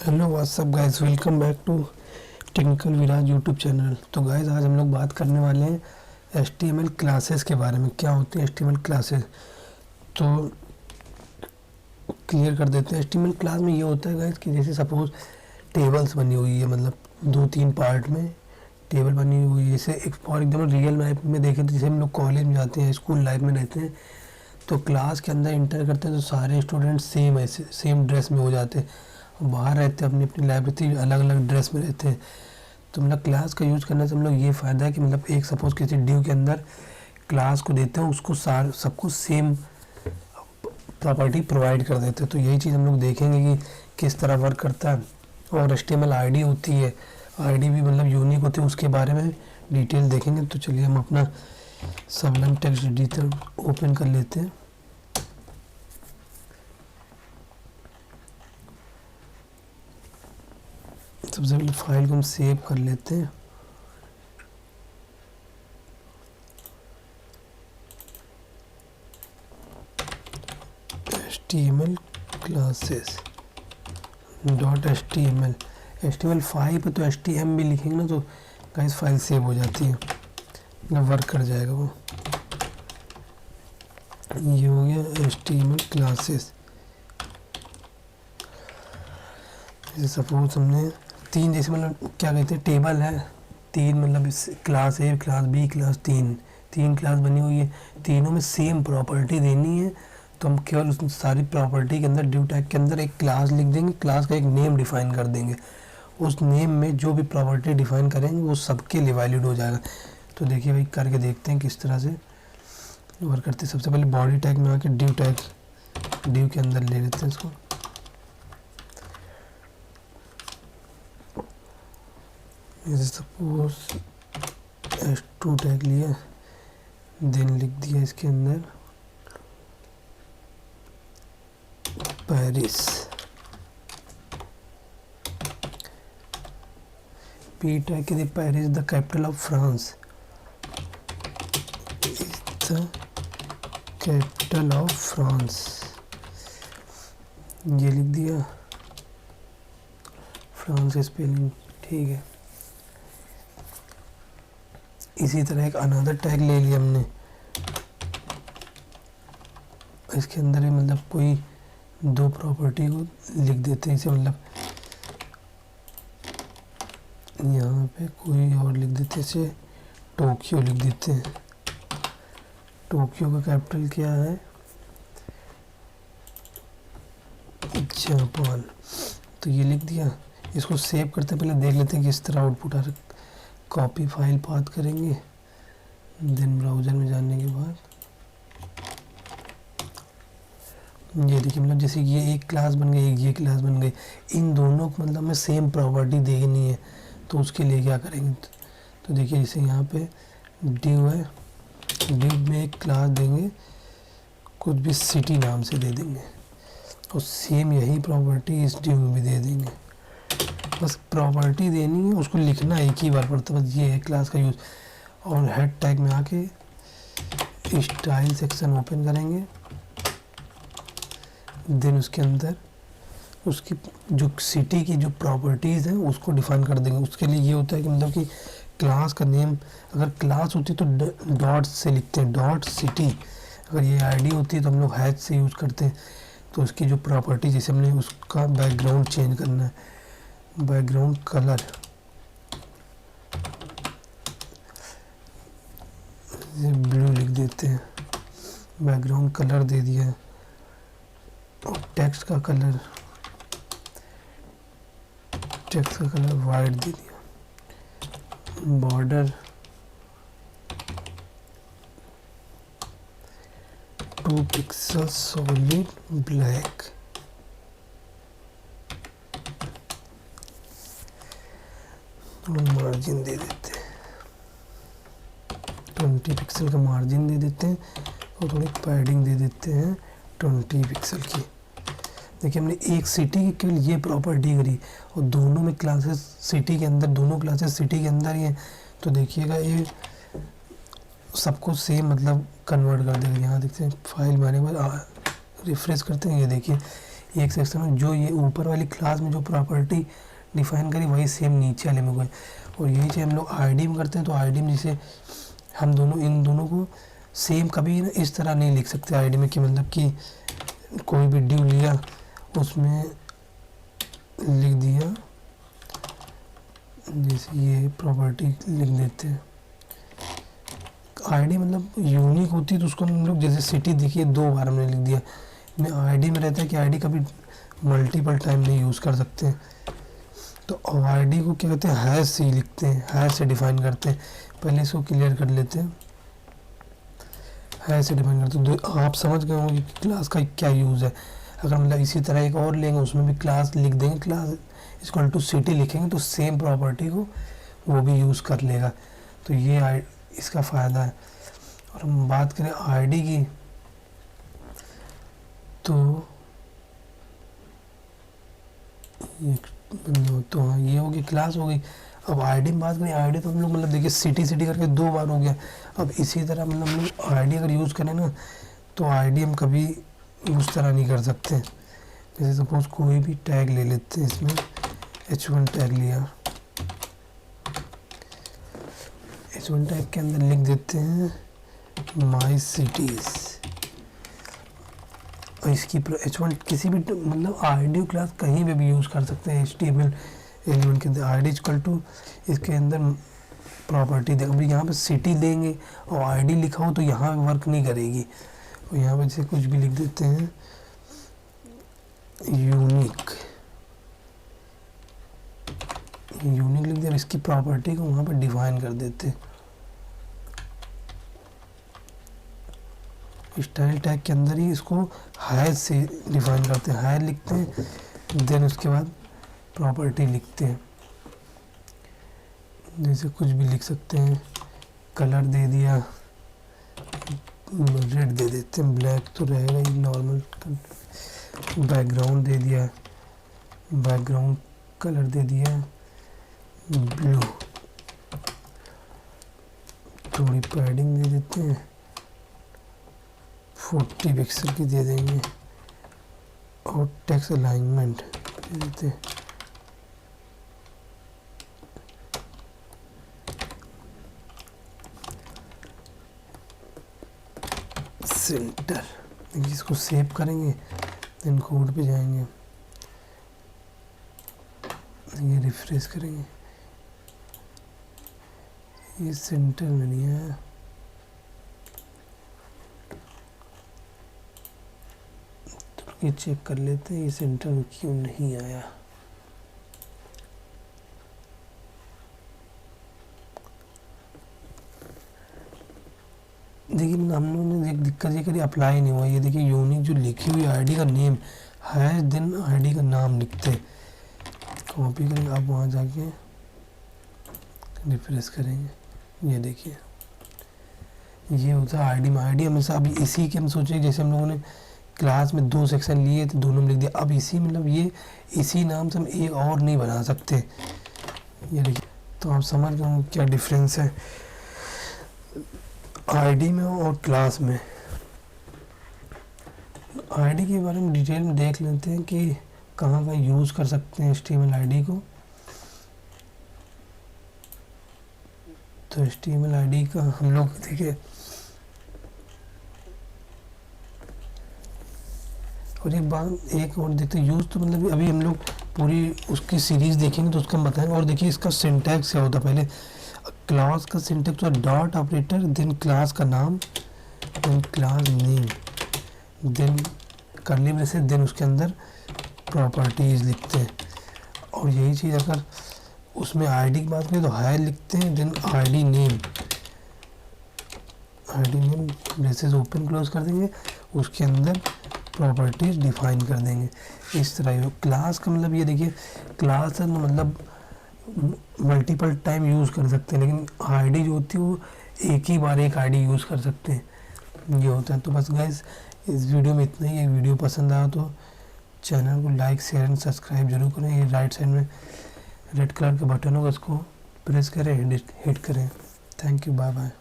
Hello what's up guys, welcome back to technical Viraj YouTube channel. तो guys आज हम लोग बात करने वाले हैं HTML क्लासेस के बारे में। क्या होती है HTML क्लासेस, तो क्लियर कर देते हैं। HTML क्लास में ये होता है गाइस कि जैसे सपोज टेबल्स बनी हुई है, मतलब 2-3 पार्ट में टेबल बनी हुई है। जैसे एक फॉर एग्जाम्पल रियल लाइफ में देखें तो जैसे हम लोग कॉलेज में जाते हैं, स्कूल लाइफ में रहते हैं, तो क्लास के अंदर इंटर करते हैं तो सारे स्टूडेंट सेम ऐसे सेम ड्रेस में हो जाते हैं। बाहर रहते हैं अपनी अपनी लाइब्रेरी अलग अलग ड्रेस में रहते हैं। तो मतलब क्लास का यूज़ करने से हम लोग ये फ़ायदा है कि मतलब एक सपोज़ किसी ड्यू के अंदर क्लास को देते हैं, उसको सबको सेम प्रॉपर्टी प्रोवाइड कर देते हैं। तो यही चीज़ हम लोग देखेंगे कि किस तरह वर्क करता है। और HTML ID होती है, ID भी मतलब यूनिक होती है, उसके बारे में डिटेल देखेंगे। तो चलिए हम अपना सबलम टेक्स्ट एडिटर ओपन कर लेते हैं। सबसे पहले फाइल को हम सेव कर लेते हैं। HTML क्लासेस .html HTML5 पे तो HTML भी लिखेंगे ना तो गाइस फाइल सेव हो जाती है, मतलब वर्क कर जाएगा वो। ये हो गया HTML क्लासेस। जैसे सपोज हमने तीन, जैसे मतलब क्या कहते हैं टेबल है तीन, मतलब class A, class B, class तीन क्लास बनी हुई है, तीनों में सेम प्रॉपर्टी देनी है। तो हम केवल उस सारी प्रॉपर्टी के अंदर ड्यू टैग के अंदर एक क्लास लिख देंगे, क्लास का एक नेम डिफाइन कर देंगे। उस नेम में जो भी प्रॉपर्टी डिफाइन करेंगे वो सबके लिए वैलिड हो जाएगा। तो देखिए भाई करके देखते हैं किस तरह से वर्क करते हैं। सबसे पहले बॉडी टैग में आके ड्यू के अंदर ले लेते हैं इसको। जैसे सपोज S2 टैग लिया, देन लिख दिया इसके अंदर पेरिस। P टैग के लिए Paris the capital of France, the capital of France, ये लिख दिया। फ्रांस स्पेलिंग ठीक है। इसी तरह एक अनदर टैग ले लिया हमने, इसके अंदर ही मतलब कोई दो प्रॉपर्टी को लिख देते हैं। इसे मतलब यहाँ पे कोई और लिख देते हैं, इसे टोक्यो लिख देते हैं। टोक्यो का कैपिटल क्या है? जापान। तो ये लिख दिया। इसको सेव करते पहले देख लेते हैं कि इस तरह आउटपुट आ रहा है। कॉपी फाइल पाथ करेंगे, देन ब्राउज़र में जाने के बाद ये देखिए मतलब जैसे ये एक क्लास बन गई, ये क्लास बन गई, इन दोनों को मतलब हमें सेम प्रॉपर्टी देनी है। तो उसके लिए क्या करेंगे, तो देखिए जैसे यहाँ पे ड्यू है, ड्यू में एक क्लास देंगे, कुछ भी सिटी नाम से दे देंगे, और सेम यही प्रॉपर्टी इस ड्यू में भी दे देंगे। बस प्रॉपर्टी देनी है, उसको लिखना एक ही बार पड़ता है, बस ये है क्लास का यूज़। और हेड टैग में आके स्टाइल सेक्शन ओपन करेंगे, देन उसके अंदर उसकी जो सिटी की जो प्रॉपर्टीज़ हैं उसको डिफाइन कर देंगे। उसके लिए ये होता है कि मतलब कि क्लास का नेम अगर क्लास होती तो डॉट से लिखते हैं, डॉट सिटी। अगर ये ID होती है तो हम लोग हैश से यूज़ करते हैं। तो उसकी जो प्रॉपर्टी, जैसे हमने उसका बैकग्राउंड चेंज करना है, बैकग्राउंड कलर ब्लू लिख देते हैं, बैकग्राउंड कलर दे दिया है। और टेक्स्ट का कलर वाइट दे दिया। Border 2 pixel solid black. Margin दे देते हैं, 20 पिक्सल का मार्जिन दे देते हैं, और थोड़ी पैडिंग दे देते हैं 20 पिक्सल की। देखिए हमने एक सिटी की केवल ये प्रॉपर्टी करी, और दोनों में क्लासेस सिटी के अंदर, दोनों क्लासेस सिटी के अंदर ही हैं। तो देखिएगा ये सबको सेम मतलब कन्वर्ट कर देगा। यहाँ देखते हैं फाइल में आने के बाद रिफ्रेश करते हैं, ये देखिए एक सेक्शन में जो ये ऊपर वाली क्लास में जो प्रॉपर्टी डिफाइन करी वही सेम नीचे वाले में कोई। और यही चीज़ हम लोग आईडी में करते हैं। तो आईडी में जैसे हम दोनों इन दोनों को सेम कभी ना इस तरह नहीं लिख सकते आईडी में कि मतलब कि कोई भी ड्यू लिया उसमें लिख दिया, जैसे ये प्रॉपर्टी लिख देते हैं। आईडी मतलब यूनिक होती है तो उसको हम लोग जैसे सिटी देखिए 2 बार हमने लिख दिया। में आईडी में रहता है कि आईडी कभी मल्टीपल टाइम नहीं यूज़ कर सकते हैं। तो आईडी को क्या कहते हैं, हैश से ही लिखते हैं, हैश से डिफाइन करते हैं। पहले इसको क्लियर कर लेते हैं, हैश से डिफाइन करते हैं। तो आप समझ गए होंगे कि क्लास का क्या यूज़ है। अगर मतलब इसी तरह एक और लेंगे उसमें भी क्लास लिख देंगे, क्लास इक्वल टू सिटी लिखेंगे तो सेम प्रॉपर्टी को वो भी यूज़ कर लेगा। तो ये इसका फ़ायदा है। और हम बात करें आईडी की तो हाँ ये हो गई क्लास हो गई। अब आईडी में बात करें, आईडी तो हम लोग मतलब देखिए सिटी करके 2 बार हो गया। अब इसी तरह मतलब हम लोग आईडी अगर यूज़ करें ना तो आईडी हम कभी उस तरह नहीं कर सकते। जैसे सपोज कोई भी टैग ले लेते हैं, इसमें H1 टैग लिया, H1 टैग के अंदर लिख देते हैं माई सिटीज़। और इसकी H1 किसी भी मतलब आईडी क्लास कहीं पे भी यूज़ कर सकते हैं। HTML एलिमेंट के अंदर आईडी इक्वल टू इसके अंदर प्रॉपर्टी दे। अभी यहाँ पे सिटी देंगे और आईडी लिखा हो तो यहाँ पे वर्क नहीं करेगी। और यहाँ पे जैसे कुछ भी लिख देते हैं यूनिक लिख दिया, इसकी प्रॉपर्टी को वहाँ पर डिफाइन कर देते हैं। स्टाइल टैग के अंदर ही इसको हैश से डिफाइन करते हैं, हैश लिखते हैं, देन उसके बाद प्रॉपर्टी लिखते हैं। जैसे कुछ भी लिख सकते हैं, कलर दे दिया, रेड दे देते हैं, ब्लैक तो रहेगा ही नॉर्मल। बैकग्राउंड दे दिया, बैकग्राउंड कलर दे दिया ब्लू, थोड़ी पैडिंग दे देते हैं 40 पिक्सल की दे देंगे और टेक्स्ट अलाइनमेंट दे देते हैं। सेंटर, इसको सेव करेंगे, देन कोड पे जाएंगे, ये रिफ्रेश करेंगे, ये सेंटर में नहीं आया। तो ये चेक कर लेते हैं ये सेंटर में क्यों नहीं आया। देखिए हम लोगों ने एक दिक्कत ये करी, अप्लाई नहीं हुआ। ये देखिए यूनिक जो लिखी हुई आईडी का नेम है, देन आईडी का नाम लिखते, कॉपी करेंगे, आप वहाँ जाके रिफ्रेश करेंगे, ये देखिए ये होता है आईडी में। आईडी हमेशा अभी इसी के हम सोचे जैसे हम लोगों ने क्लास में 2 सेक्शन लिए थे, दोनों में लिख दिया। अब इसी मतलब ये इसी नाम से हम एक और नहीं बना सकते, ये देखिए। तो आप समझ गए क्या डिफरेंस है आईडी में और क्लास में। आईडी के बारे में डिटेल में देख लेते हैं कि कहाँ का यूज़ कर सकते हैं HTML आईडी को। तो HTML आईडी का हम लोग देखिए, और एक और देखते हैं यूज़। तो मतलब अभी हम लोग पूरी उसकी सीरीज़ देखेंगे तो उसका हम बताएंगे। और देखिए इसका सिंटैक्स क्या होता है, पहले क्लास का सिंटैक्स होता है डॉट ऑपरेटर, देन क्लास का नाम, then class name, then curly braces, then उसके अंदर प्रॉपर्टीज लिखते हैं। और यही चीज़ अगर उसमें आईडी की बात करें तो हाई लिखते हैं, then ID name braces open close कर देंगे, उसके अंदर प्रॉपर्टीज डिफाइन कर देंगे। इस तरह क्लास का मतलब ये देखिए क्लास है मतलब मल्टीपल टाइम यूज़ कर सकते हैं, लेकिन आईडी जो होती है वो एक ही बार एक आईडी यूज़ कर सकते हैं, ये होता है। तो बस गाइस इस वीडियो में इतना ही है। वीडियो पसंद आया तो चैनल को लाइक शेयर एंड सब्सक्राइब जरूर करें। ये राइट साइड में रेड कलर का बटन होगा, उसको प्रेस करें, हिट करें। Thank you, bye bye.